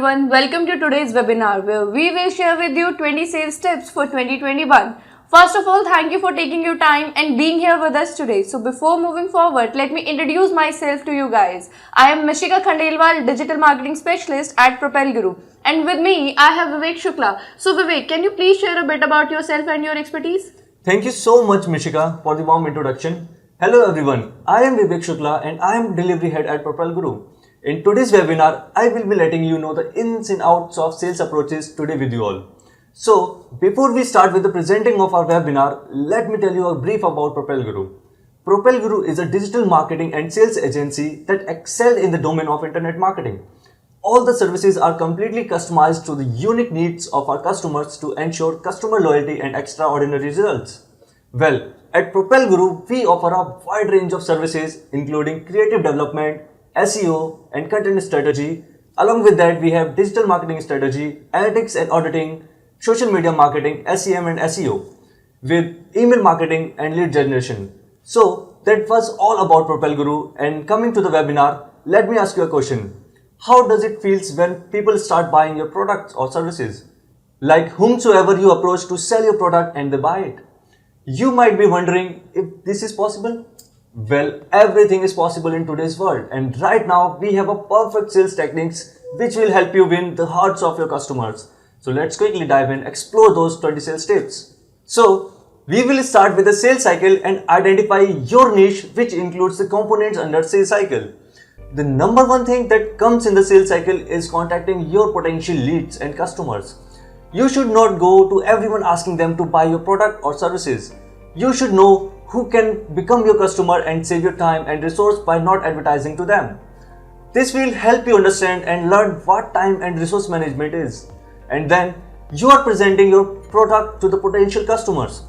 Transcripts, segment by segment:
everyone, welcome to today's webinar where we will share with you 20 sales tips for 2021. First of all, thank you for taking your time and being here with us today. So before moving forward, let me introduce myself to you guys. I am Mishika Khandelwal, Digital Marketing Specialist at Propel Guru. And with me, I have Vivek Shukla. So Vivek, can you please share a bit about yourself and your expertise? Thank you so much, Mishika, for the warm introduction. Hello everyone, I am Vivek Shukla and I am Delivery Head at Propel Guru. In today's webinar, I will be letting you know the ins and outs of sales approaches today with you all. So, before we start with the presenting of our webinar, let me tell you a brief about Propel Guru. Propel Guru is a digital marketing and sales agency that excelled in the domain of internet marketing. All the services are completely customized to the unique needs of our customers to ensure customer loyalty and extraordinary results. Well, at Propel Guru, we offer a wide range of services including creative development, SEO and content strategy. Along with that, we have digital marketing strategy, analytics and auditing, social media marketing, SEM and SEO, with email marketing and lead generation. So that was all about Propel Guru, and coming to the webinar, let me ask you a question. How does it feel when people start buying your products or services? Like whomsoever you approach to sell your product and they buy it. You might be wondering if this is possible. Well, everything is possible in today's world, and right now we have a perfect sales techniques which will help you win the hearts of your customers. So let's quickly dive in, explore those 20 sales tips. So we will start with the sales cycle and identify your niche, which includes the components under sales cycle. The number one thing that comes in the sales cycle is contacting your potential leads and customers. You should not go to everyone asking them to buy your product or services. You should know who can become your customer and save your time and resource by not advertising to them. This will help you understand and learn what time and resource management is. And then you are presenting your product to the potential customers.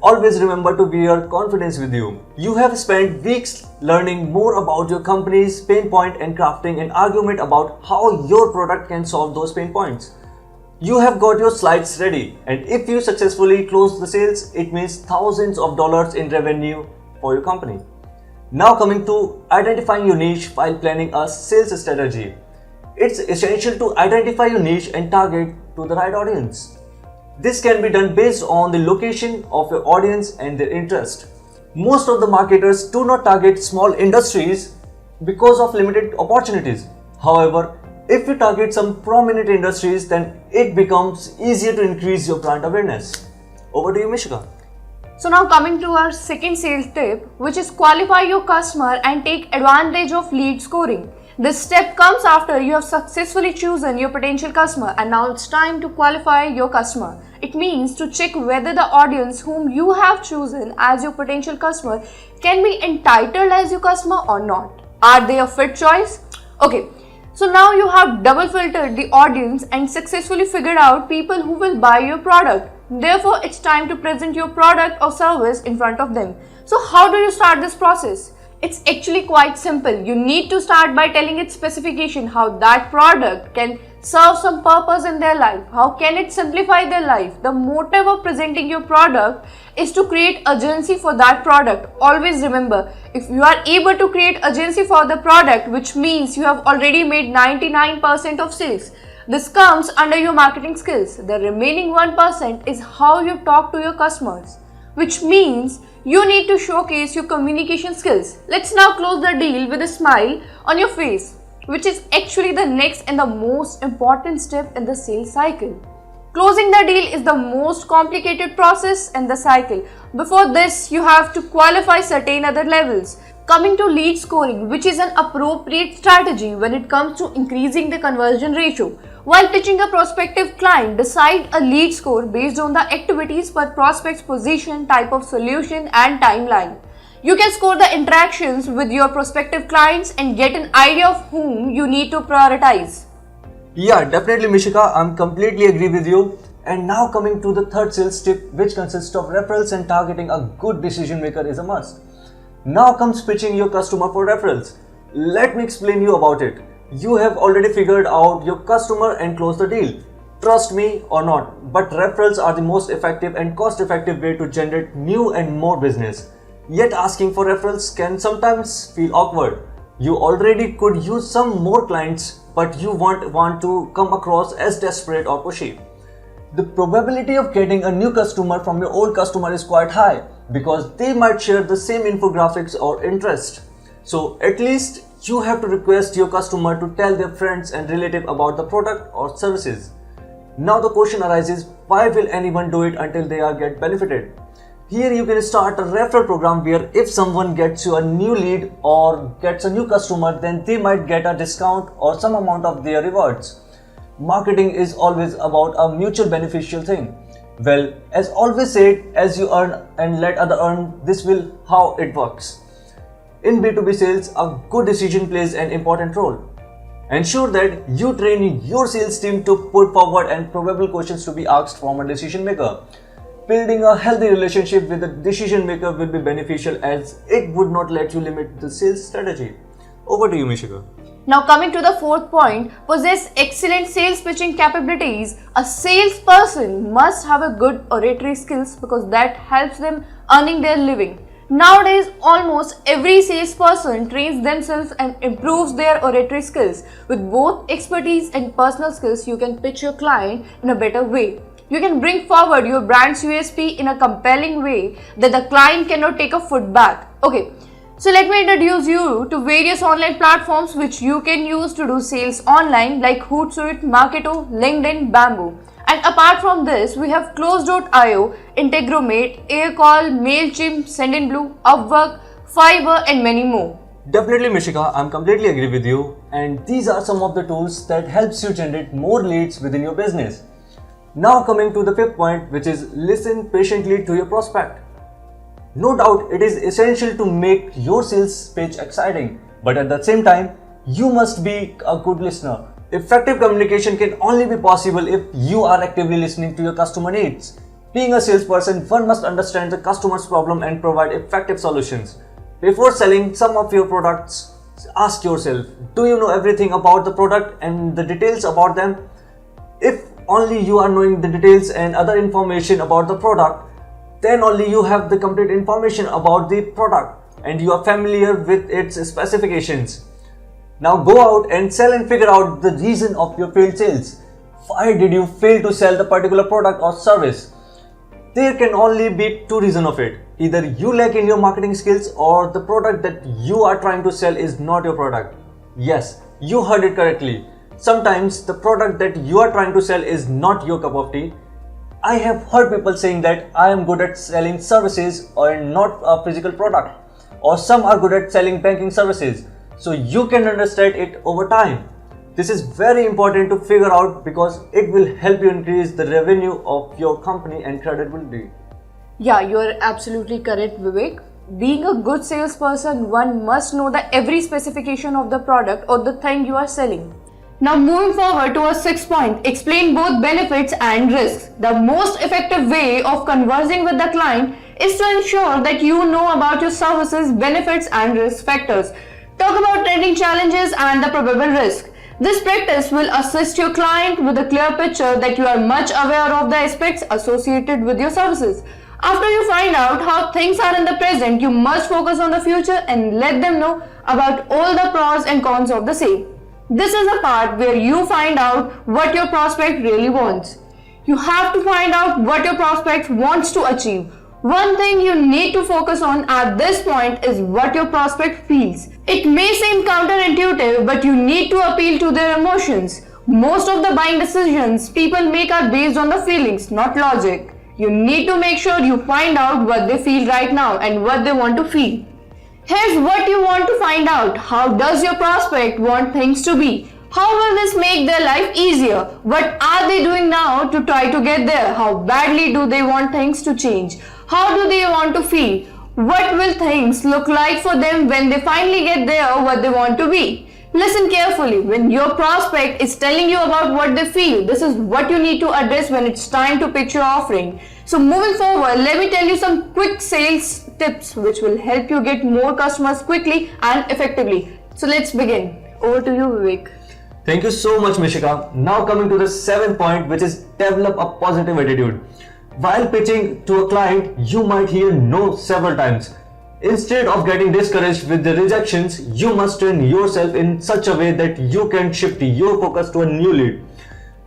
Always remember to bear confidence with you. You have spent weeks learning more about your company's pain point and crafting an argument about how your product can solve those pain points. You have got your slides ready, and if you successfully close the sales, it means thousands of dollars in revenue for your company. Now coming to identifying your niche while planning a sales strategy. It's essential to identify your niche and target to the right audience. This can be done based on the location of your audience and their interest. Most of the marketers do not target small industries because of limited opportunities. However, if you target some prominent industries, then it becomes easier to increase your brand awareness. Over to you, Mishika. So now coming to our second sales tip, which is qualify your customer and take advantage of lead scoring. This step comes after you have successfully chosen your potential customer, and now it's time to qualify your customer. It means to check whether the audience whom you have chosen as your potential customer can be entitled as your customer or not. Are they a fit choice? Okay. So now you have double filtered the audience and successfully figured out people who will buy your product. Therefore, it's time to present your product or service in front of them. So how do you start this process? It's actually quite simple. You need to start by telling its specification, how that product can serve some purpose in their life. How can it simplify their life? The motive of presenting your product is to create urgency for that product. Always remember, if you are able to create urgency for the product, which means you have already made 99% of sales. This comes under your marketing skills. The remaining 1% is how you talk to your customers, which means you need to showcase your communication skills. Let's now close the deal with a smile on your face, which is actually the next and the most important step in the sales cycle. Closing the deal is the most complicated process in the cycle. Before this, you have to qualify certain other levels. Coming to lead scoring, which is an appropriate strategy when it comes to increasing the conversion ratio. While pitching a prospective client, decide a lead score based on the activities per prospect's position, type of solution and timeline. You can score the interactions with your prospective clients and get an idea of whom you need to prioritize. Yeah, definitely, Mishika. I'm completely agree with you. And now coming to the third sales tip, which consists of referrals, and targeting a good decision maker is a must. Now comes pitching your customer for referrals. Let me explain you about it. You have already figured out your customer and closed the deal. Trust me or not, but referrals are the most effective and cost-effective way to generate new and more business. Yet asking for referrals can sometimes feel awkward. You already could use some more clients but you won't want to come across as desperate or pushy. The probability of getting a new customer from your old customer is quite high because they might share the same infographics or interest. So at least you have to request your customer to tell their friends and relatives about the product or services. Now the question arises, why will anyone do it until they are get benefited? Here you can start a referral program where if someone gets you a new lead or gets a new customer, then they might get a discount or some amount of their rewards. Marketing is always about a mutual beneficial thing. Well, as always said, as you earn and let other earn, this will how it works. In B2B sales, a good decision plays an important role. Ensure that you train your sales team to put forward and probable questions to be asked from a decision maker. Building a healthy relationship with the decision maker will be beneficial as it would not let you limit the sales strategy. Over to you, Mishika. Now coming to the fourth point, possess excellent sales pitching capabilities. A salesperson must have a good oratory skills because that helps them earning their living. Nowadays, almost every salesperson trains themselves and improves their oratory skills. With both expertise and personal skills, you can pitch your client in a better way. You can bring forward your brand's USP in a compelling way that the client cannot take a foot back. Okay. So let me introduce you to various online platforms which you can use to do sales online like Hootsuite, Marketo, LinkedIn, Bamboo. And apart from this, we have Close.io, Integromat, Aircall, MailChimp, Sendinblue, Upwork, Fiverr and many more. Definitely Mishika, I'm completely agree with you, and these are some of the tools that helps you generate more leads within your business. Now coming to the fifth point, which is listen patiently to your prospect. No doubt it is essential to make your sales pitch exciting, but at the same time, you must be a good listener. Effective communication can only be possible if you are actively listening to your customer needs. Being a salesperson, one must understand the customer's problem and provide effective solutions. Before selling some of your products, ask yourself, do you know everything about the product and the details about them? If only you are knowing the details and other information about the product, then only you have the complete information about the product and you are familiar with its specifications. Now go out and sell and figure out the reason of your failed sales. Why did you fail to sell the particular product or service? There can only be two reasons of it. Either you lack in your marketing skills or the product that you are trying to sell is not your product. Yes, you heard it correctly. Sometimes the product that you are trying to sell is not your cup of tea. I have heard people saying that I am good at selling services or not a physical product, or some are good at selling banking services. So you can understand it over time. This is very important to figure out because it will help you increase the revenue of your company and credibility. Yeah, you are absolutely correct, Vivek. Being a good salesperson, one must know the every specification of the product or the thing you are selling. Now moving forward to our sixth point, explain both benefits and risks. The most effective way of conversing with the client is to ensure that you know about your services, benefits and risk factors. Talk about trending challenges and the probable risk. This practice will assist your client with a clear picture that you are much aware of the aspects associated with your services. After you find out how things are in the present, you must focus on the future and let them know about all the pros and cons of the same. This is the part where you find out what your prospect really wants. You have to find out what your prospect wants to achieve. One thing you need to focus on at this point is what your prospect feels. It may seem counterintuitive, but you need to appeal to their emotions. Most of the buying decisions people make are based on the feelings, not logic. You need to make sure you find out what they feel right now and what they want to feel. Here's what you want to find out. How does your prospect want things to be? How will this make their life easier? What are they doing now to try to get there? How badly do they want things to change? How do they want to feel? What will things look like for them when they finally get there what they want to be? Listen carefully. When your prospect is telling you about what they feel, this is what you need to address when it's time to pitch your offering. So moving forward, let me tell you some quick sales tips which will help you get more customers quickly and effectively. So let's begin. Over to you, Vivek. Thank you so much, Mishika. Now coming to the seventh point, which is develop a positive attitude. While pitching to a client, you might hear no several times. Instead of getting discouraged with the rejections, you must train yourself in such a way that you can shift your focus to a new lead.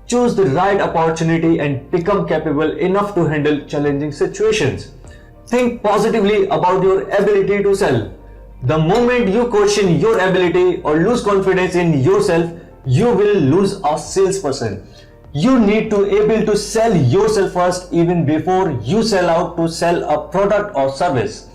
Choose the right opportunity and become capable enough to handle challenging situations. Think positively about your ability to sell. The moment you question your ability or lose confidence in yourself, you will lose a salesperson. You need to able to sell yourself first even before you sell out to sell a product or service.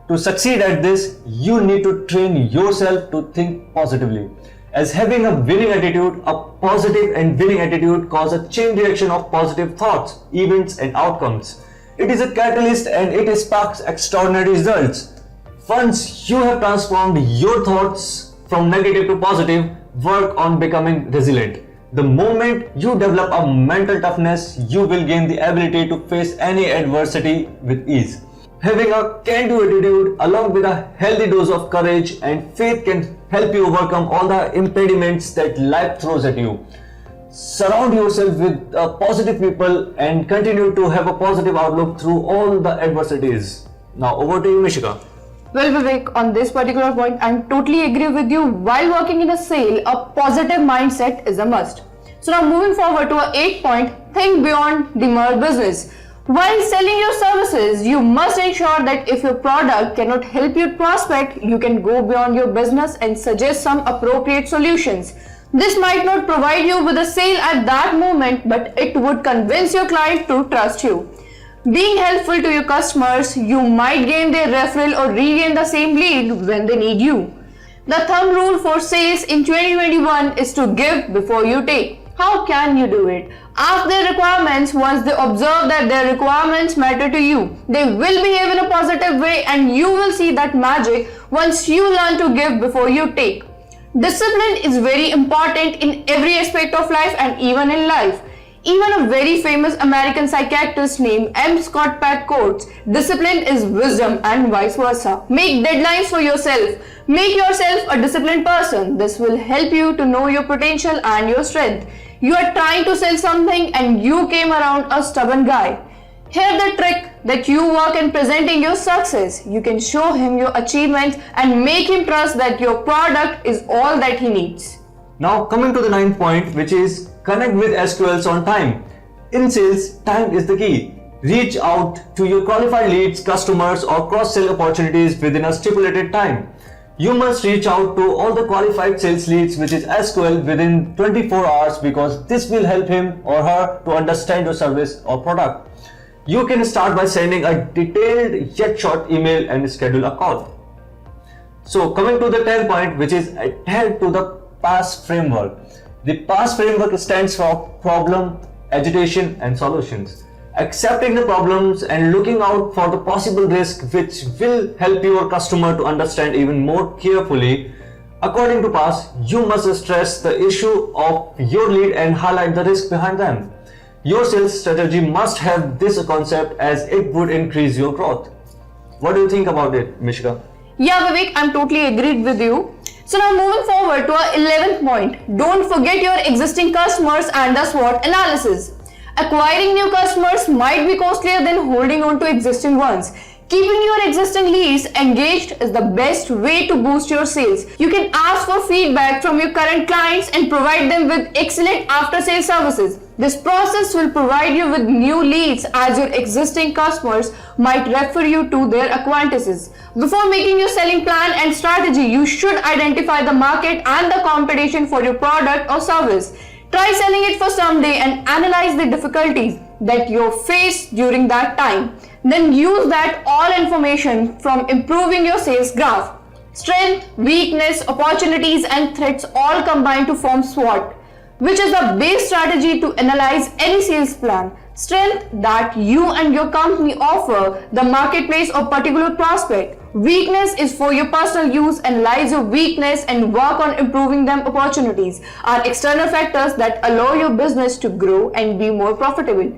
To succeed at this, you need to train yourself to think positively. As having a winning attitude, a positive and winning attitude cause a chain reaction of positive thoughts, events and outcomes. It is a catalyst and it sparks extraordinary results. Once you have transformed your thoughts from negative to positive, work on becoming resilient. The moment you develop a mental toughness, you will gain the ability to face any adversity with ease. Having a can-do attitude along with a healthy dose of courage and faith can help you overcome all the impediments that life throws at you. Surround yourself with positive people and continue to have a positive outlook through all the adversities. Now over to you, Mishika. Well, Vivek, on this particular point, I totally agree with you. While working in a sale, a positive mindset is a must. So now moving forward to our 8th point, think beyond the mere business. While selling your services, you must ensure that if your product cannot help you prospect, you can go beyond your business and suggest some appropriate solutions. This might not provide you with a sale at that moment, but it would convince your client to trust you. Being helpful to your customers, you might gain their referral or regain the same lead when they need you. The thumb rule for sales in 2021 is to give before you take. How can you do it? Ask their requirements. Once they observe that their requirements matter to you, they will behave in a positive way and you will see that magic once you learn to give before you take. Discipline is very important in every aspect of life and even in life. Even a very famous American psychiatrist named M. Scott Peck quotes, "Discipline is wisdom and vice versa." Make deadlines for yourself. Make yourself a disciplined person. This will help you to know your potential and your strength. You are trying to sell something and you came around a stubborn guy. Here the trick that you work in presenting your success. You can show him your achievements and make him trust that your product is all that he needs. Now coming to the 9th point, which is connect with SQLs on time. In sales, time is the key. Reach out to your qualified leads, customers or cross-sell opportunities within a stipulated time. You must reach out to all the qualified sales leads, which is SQL, within 24 hours because this will help him or her to understand your service or product. You can start by sending a detailed yet short email and schedule a call. So coming to the 10th point, which is adhere to the PASS framework. The PASS framework stands for problem, agitation and solutions. Accepting the problems and looking out for the possible risk, which will help your customer to understand even more carefully. According to PASS, you must stress the issue of your lead and highlight the risk behind them. Your sales strategy must have this concept as it would increase your growth. What do you think about it, Mishka? Yeah, Vivek, I'm totally agreed with you. So now moving forward to our 11th point, don't forget your existing customers and the SWOT analysis. Acquiring new customers might be costlier than holding on to existing ones. Keeping your existing leads engaged is the best way to boost your sales. You can ask for feedback from your current clients and provide them with excellent after-sales services. This process will provide you with new leads as your existing customers might refer you to their acquaintances. Before making your selling plan and strategy, you should identify the market and the competition for your product or service. Try selling it for some day and analyze the difficulties that you face during that time. Then use that all information from improving your sales graph. Strength, weakness, opportunities and threats all combine to form SWOT, which is the base strategy to analyze any sales plan. Strength that you and your company offer the marketplace or particular prospect. Weakness is for your personal use, analyze your weakness and work on improving them. Opportunities are external factors that allow your business to grow and be more profitable.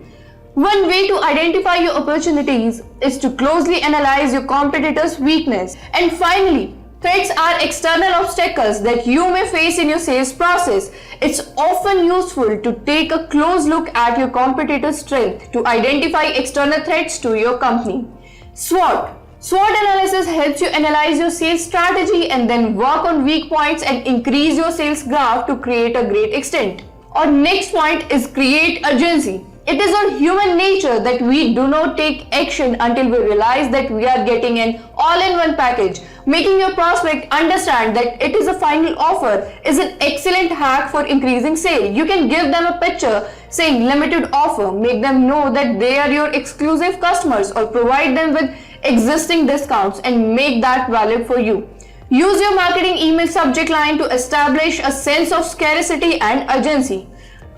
One way to identify your opportunities is to closely analyze your competitors' weakness. And finally, threats are external obstacles that you may face in your sales process. It's often useful to take a close look at your competitor's strength to identify external threats to your company. SWOT. SWOT analysis helps you analyze your sales strategy and then work on weak points and increase your sales graph to create a great extent. Our next point is create urgency. It is on human nature that we do not take action until we realize that we are getting an all-in-one package. Making your prospect understand that it is a final offer is an excellent hack for increasing sale. You can give them a picture saying limited offer, make them know that they are your exclusive customers, or provide them with existing discounts and make that valid for you. Use your marketing email subject line to establish a sense of scarcity and urgency.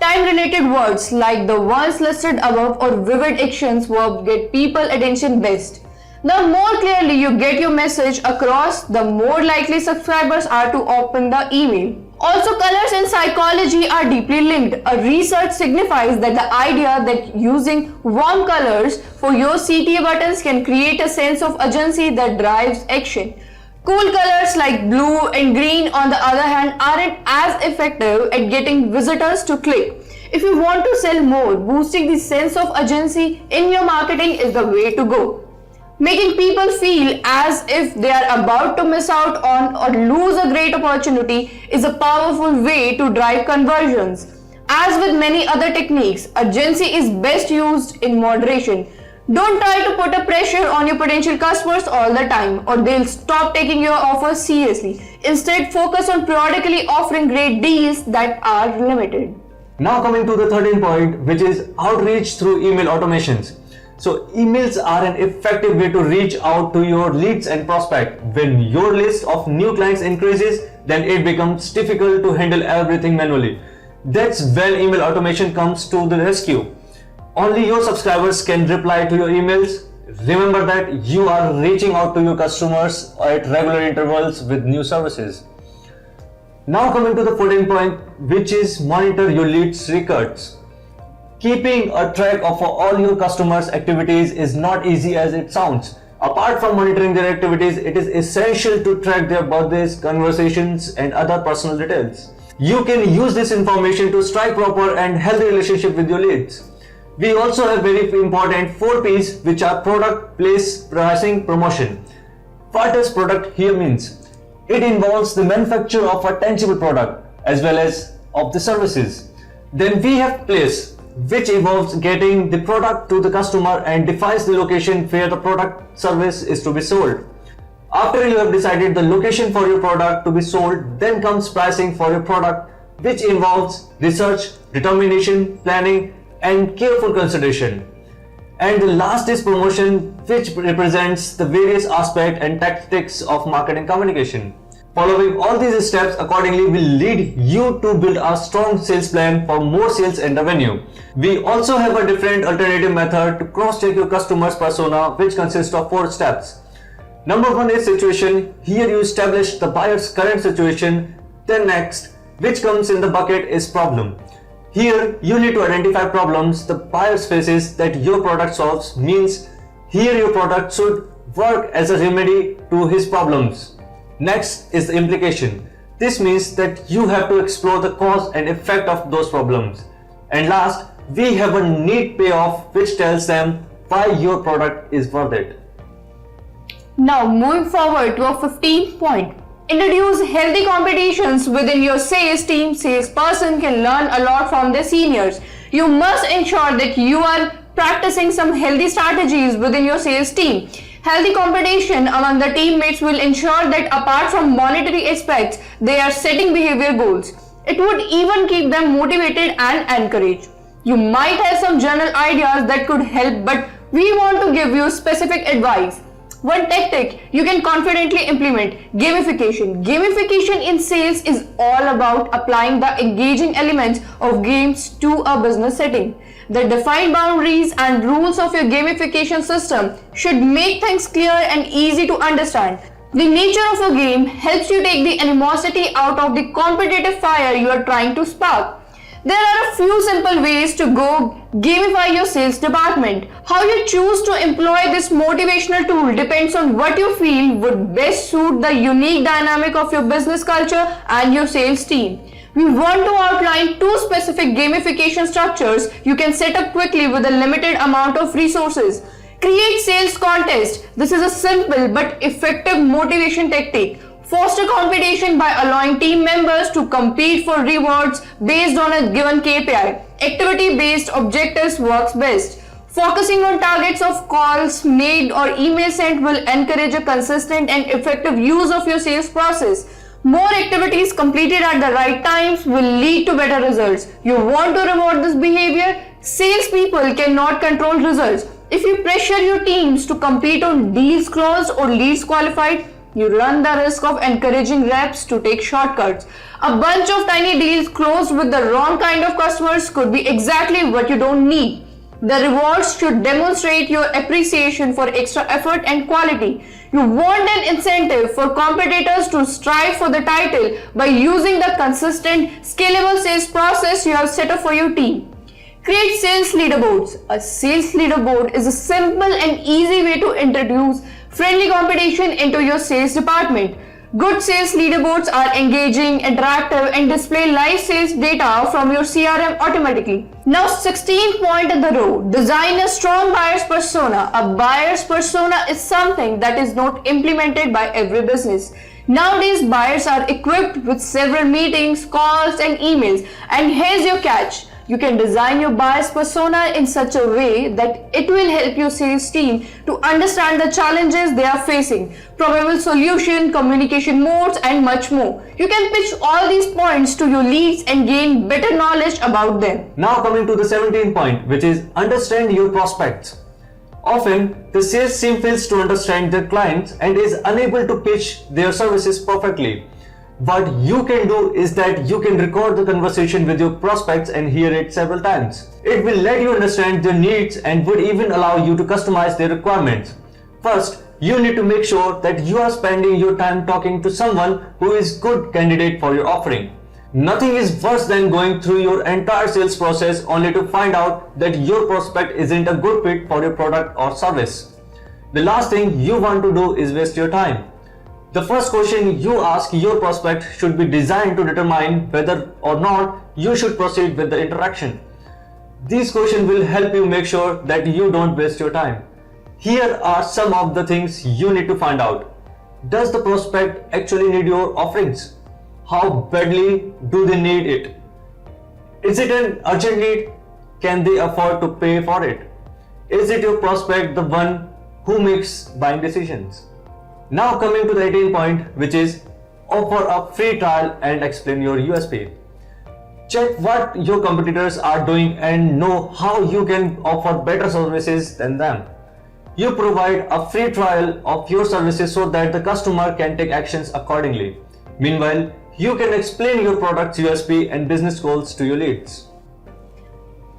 Time-related words like the ones listed above or vivid actions verb get people attention best. The more clearly you get your message across, the more likely subscribers are to open the email. Also, colors and psychology are deeply linked. A research signifies that the idea that using warm colors for your CTA buttons can create a sense of urgency that drives action. Cool colors like blue and green, on the other hand, aren't as effective at getting visitors to click. If you want to sell more, boosting the sense of urgency in your marketing is the way to go. Making people feel as if they are about to miss out on or lose a great opportunity is a powerful way to drive conversions. As with many other techniques, urgency is best used in moderation. Don't try to put a pressure on your potential customers all the time, or they'll stop taking your offers seriously. Instead, focus on periodically offering great deals that are limited. Now coming to the 13th point, which is outreach through email automations. So emails are an effective way to reach out to your leads and prospect. When your list of new clients increases, then it becomes difficult to handle everything manually. That's when email automation comes to the rescue. Only your subscribers can reply to your emails. Remember that you are reaching out to your customers at regular intervals with new services. Now coming to the 14th point, which is monitor your leads records. Keeping a track of all your customers' activities is not easy as it sounds. Apart from monitoring their activities, it is essential to track their birthdays, conversations, and other personal details. You can use this information to strike proper and healthy relationship with your leads. We also have very important 4 P's, which are product, place, pricing, promotion. What does product here means? It involves the manufacture of a tangible product as well as of the services. Then we have place, which involves getting the product to the customer and defines the location where the product service is to be sold. After you have decided the location for your product to be sold, then comes pricing for your product, which involves research, determination, planning, and careful consideration. And the last is promotion, which represents the various aspects and tactics of marketing communication. Following all these steps accordingly will lead you to build a strong sales plan for more sales and revenue. We also have a different alternative method to cross-check your customer's persona, which consists of 4 steps. Number 1 is situation. Here you establish the buyer's current situation. Then next, which comes in the bucket, is problem. Here you need to identify problems the buyer faces that your product solves. Means here your product should work as a remedy to his problems. Next is the implication. This means that you have to explore the cause and effect of those problems. And last, we have a neat payoff which tells them why your product is worth it. Now moving forward to our 15th point. Introduce healthy competitions within your sales team. Salesperson can learn a lot from their seniors. You must ensure that you are practicing some healthy strategies within your sales team. Healthy competition among the teammates will ensure that apart from monetary aspects, they are setting behavior goals. It would even keep them motivated and encouraged. You might have some general ideas that could help, but we want to give you specific advice. One tactic you can confidently implement: gamification. Gamification in sales is all about applying the engaging elements of games to a business setting. The defined boundaries and rules of your gamification system should make things clear and easy to understand. The nature of a game helps you take the animosity out of the competitive fire you are trying to spark. There are a few simple ways to go gamify your sales department. How you choose to employ this motivational tool depends on what you feel would best suit the unique dynamic of your business culture and your sales team. We want to outline 2 specific gamification structures you can set up quickly with a limited amount of resources. Create sales contest. This is a simple but effective motivation tactic. Foster competition by allowing team members to compete for rewards based on a given KPI. Activity-based objectives works best. Focusing on targets of calls made or email sent will encourage a consistent and effective use of your sales process. More activities completed at the right times will lead to better results. You want to reward this behavior? Salespeople cannot control results. If you pressure your teams to compete on deals closed or leads qualified, you run the risk of encouraging reps to take shortcuts. A bunch of tiny deals closed with the wrong kind of customers could be exactly what you don't need. The rewards should demonstrate your appreciation for extra effort and quality. You want an incentive for competitors to strive for the title by using the consistent, scalable sales process you have set up for your team. Create sales leaderboards. A sales leaderboard is a simple and easy way to introduce friendly competition into your sales department. Good sales leaderboards are engaging, interactive, and display live sales data from your CRM automatically. Now, 16th point in the row, design a strong buyer's persona. A buyer's persona is something that is not implemented by every business. Nowadays, buyers are equipped with several meetings, calls, and emails. And here's your catch. You can design your buyer's persona in such a way that it will help your sales team to understand the challenges they are facing, probable solution, communication modes, and much more. You can pitch all these points to your leads and gain better knowledge about them. Now coming to the 17th point, which is understand your prospects. Often, the sales team fails to understand their clients and is unable to pitch their services perfectly. What you can do is that you can record the conversation with your prospects and hear it several times. It will let you understand their needs and would even allow you to customize their requirements. First, you need to make sure that you are spending your time talking to someone who is a good candidate for your offering. Nothing is worse than going through your entire sales process only to find out that your prospect isn't a good fit for your product or service. The last thing you want to do is waste your time. The first question you ask your prospect should be designed to determine whether or not you should proceed with the interaction. These questions will help you make sure that you don't waste your time. Here are some of the things you need to find out. Does the prospect actually need your offerings? How badly do they need it? Is it an urgent need? Can they afford to pay for it? Is it your prospect the one who makes buying decisions? Now coming to the 18th point, which is offer a free trial and explain your USP. Check what your competitors are doing and know how you can offer better services than them. You provide a free trial of your services so that the customer can take actions accordingly. Meanwhile, you can explain your product's USP and business goals to your leads.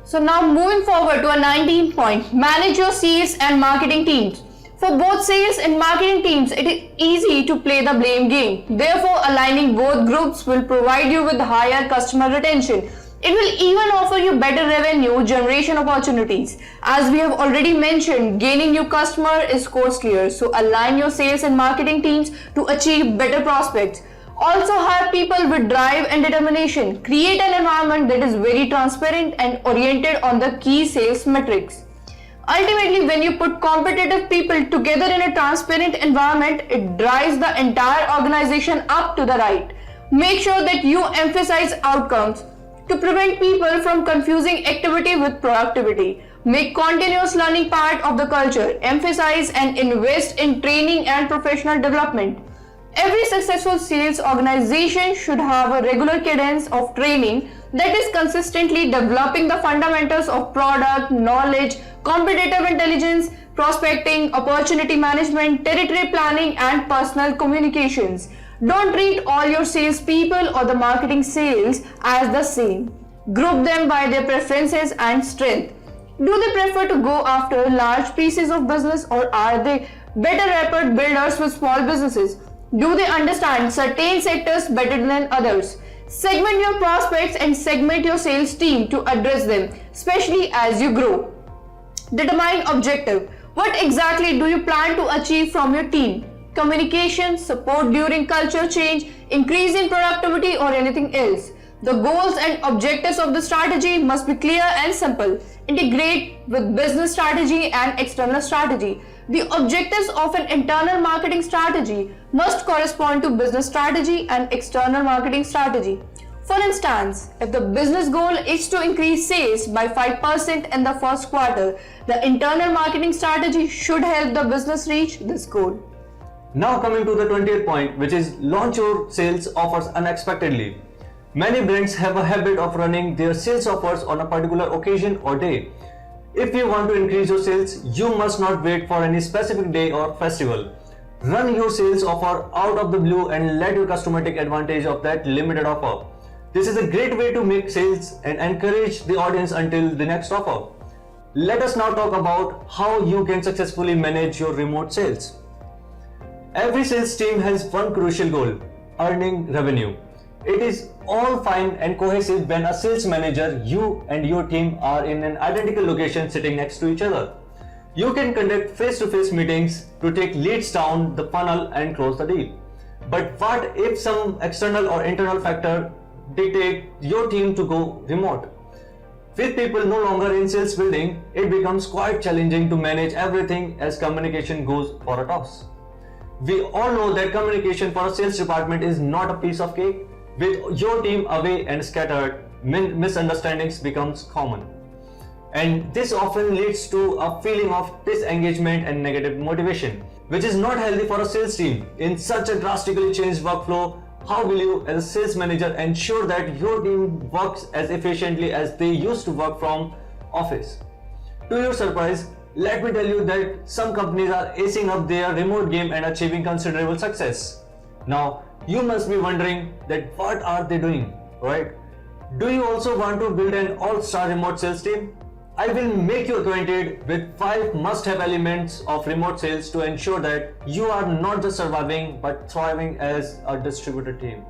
So now moving forward to a 19th point, manage your sales and marketing teams. For both sales and marketing teams, it is easy to play the blame game. Therefore, aligning both groups will provide you with higher customer retention. It will even offer you better revenue generation opportunities. As we have already mentioned, gaining new customer is costlier. So align your sales and marketing teams to achieve better prospects. Also hire people with drive and determination. Create an environment that is very transparent and oriented on the key sales metrics. Ultimately, when you put competitive people together in a transparent environment, it drives the entire organization up to the right. Make sure that you emphasize outcomes to prevent people from confusing activity with productivity. Make continuous learning part of the culture. Emphasize and invest in training and professional development. Every successful sales organization should have a regular cadence of training that is consistently developing the fundamentals of product, knowledge, competitive intelligence, prospecting, opportunity management, territory planning, and personal communications. Don't treat all your sales people or the marketing sales as the same. Group them by their preferences and strength. Do they prefer to go after large pieces of business, or are they better rapport builders with small businesses? Do they understand certain sectors better than others? Segment your prospects and segment your sales team to address them, especially as you grow. Determine objective. What exactly do you plan to achieve from your team? Communication, support during culture change, increase in productivity, or anything else? The goals and objectives of the strategy must be clear and simple. Integrate with business strategy and external strategy. The objectives of an internal marketing strategy must correspond to business strategy and external marketing strategy. For instance, if the business goal is to increase sales by 5% in the first quarter, the internal marketing strategy should help the business reach this goal. Now coming to the 20th point, which is launch your sales offers unexpectedly. Many brands have a habit of running their sales offers on a particular occasion or day. If you want to increase your sales, you must not wait for any specific day or festival. Run your sales offer out of the blue and let your customer take advantage of that limited offer. This is a great way to make sales and encourage the audience until the next offer. Let us now talk about how you can successfully manage your remote sales. Every sales team has one crucial goal: earning revenue. It is all fine and cohesive when a sales manager, you and your team are in an identical location sitting next to each other. You can conduct face-to-face meetings to take leads down the funnel and close the deal. But what if some external or internal factor dictate your team to go remote? With people no longer in sales building, it becomes quite challenging to manage everything as communication goes for a toss. We all know that communication for a sales department is not a piece of cake. With your team away and scattered, misunderstandings becomes common. And this often leads to a feeling of disengagement and negative motivation, which is not healthy for a sales team. In such a drastically changed workflow, how will you as a sales manager ensure that your team works as efficiently as they used to work from office? To your surprise, let me tell you that some companies are acing up their remote game and achieving considerable success. Now, you must be wondering that what are they doing, right? Do you also want to build an all-star remote sales team? I will make you acquainted with 5 must-have elements of remote sales to ensure that you are not just surviving but thriving as a distributed team.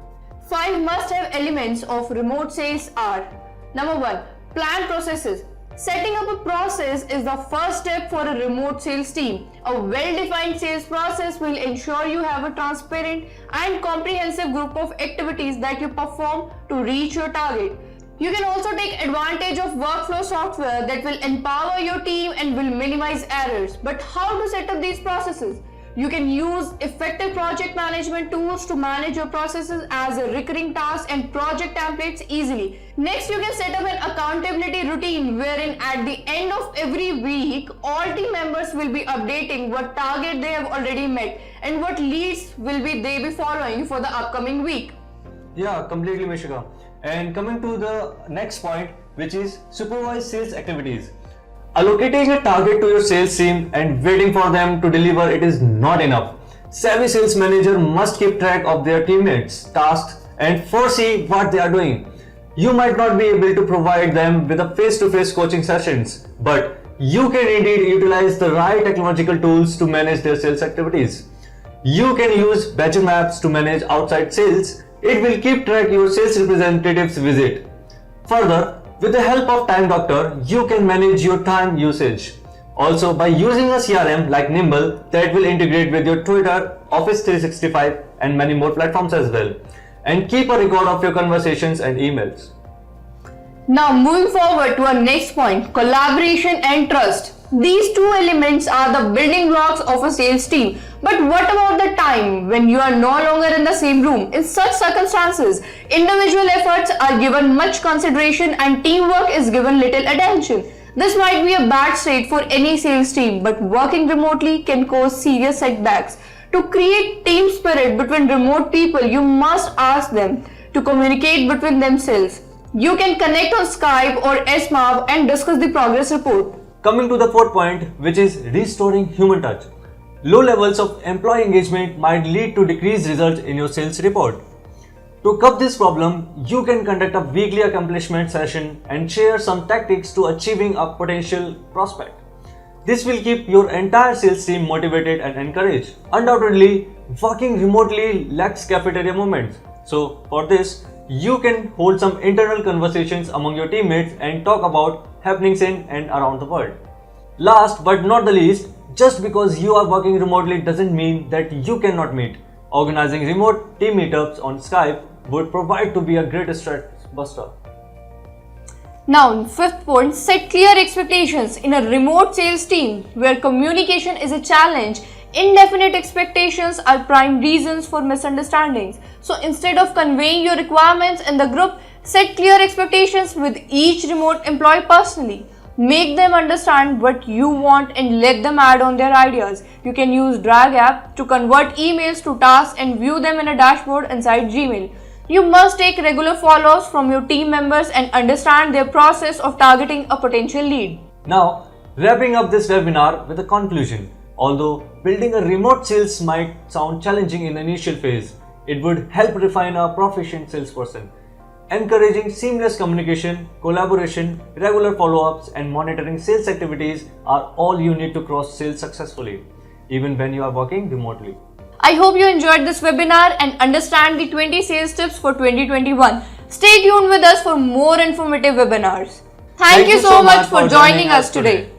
5 must-have elements of remote sales are: Number 1. Plan processes. Setting up a process is the first step for a remote sales team. A well-defined sales process will ensure you have a transparent and comprehensive group of activities that you perform to reach your target. You can also take advantage of workflow software that will empower your team and will minimize errors. But how to set up these processes? You can use effective project management tools to manage your processes as a recurring task and project templates easily. Next, you can set up an accountability routine wherein at the end of every week, all team members will be updating what target they have already met and what leads will they be following for the upcoming week. Yeah, completely, Mishika. And coming to the next point, which is supervise sales activities. Allocating a target to your sales team and waiting for them to deliver it is not enough. Savvy sales manager must keep track of their teammates' tasks and foresee what they are doing. You might not be able to provide them with a face-to-face coaching sessions, but you can indeed utilize the right technological tools to manage their sales activities. You can use Badger Maps to manage outside sales. It will keep track your sales representative's visit. Further, with the help of Time Doctor, you can manage your time usage. Also, by using a CRM like Nimble that will integrate with your Twitter, Office 365 and many more platforms as well. And keep a record of your conversations and emails. Now moving forward to our next point, collaboration and trust. These 2 elements are the building blocks of a sales team. But what about the time when you are no longer in the same room? In such circumstances, individual efforts are given much consideration and teamwork is given little attention. This might be a bad state for any sales team, but working remotely can cause serious setbacks. To create team spirit between remote people, you must ask them to communicate between themselves. You can connect on Skype or SMAP and discuss the progress report. Coming to the 4th point, which is restoring human touch. Low levels of employee engagement might lead to decreased results in your sales report. To curb this problem, you can conduct a weekly accomplishment session and share some tactics to achieving a potential prospect. This will keep your entire sales team motivated and encouraged. Undoubtedly, working remotely lacks cafeteria moments. So for this, you can hold some internal conversations among your teammates and talk about happenings in and around the world. Last but not the least, just because you are working remotely doesn't mean that you cannot meet. Organizing remote team meetups on Skype would provide to be a great Basta. Now, fifth point, set clear expectations. In a remote sales team where communication is a challenge, indefinite expectations are prime reasons for misunderstandings. So, instead of conveying your requirements in the group, set clear expectations with each remote employee personally. Make them understand what you want and let them add on their ideas. You can use Drag app to convert emails to tasks and view them in a dashboard inside Gmail. You must take regular follow-ups from your team members and understand their process of targeting a potential lead. Now, wrapping up this webinar with a conclusion. Although building a remote sales might sound challenging in the initial phase, it would help refine a proficient salesperson. Encouraging seamless communication, collaboration, regular follow-ups, and monitoring sales activities are all you need to cross sales successfully, even when you are working remotely. I hope you enjoyed this webinar and understand the 20 sales tips for 2021. Stay tuned with us for more informative webinars. Thank you so much for joining us today.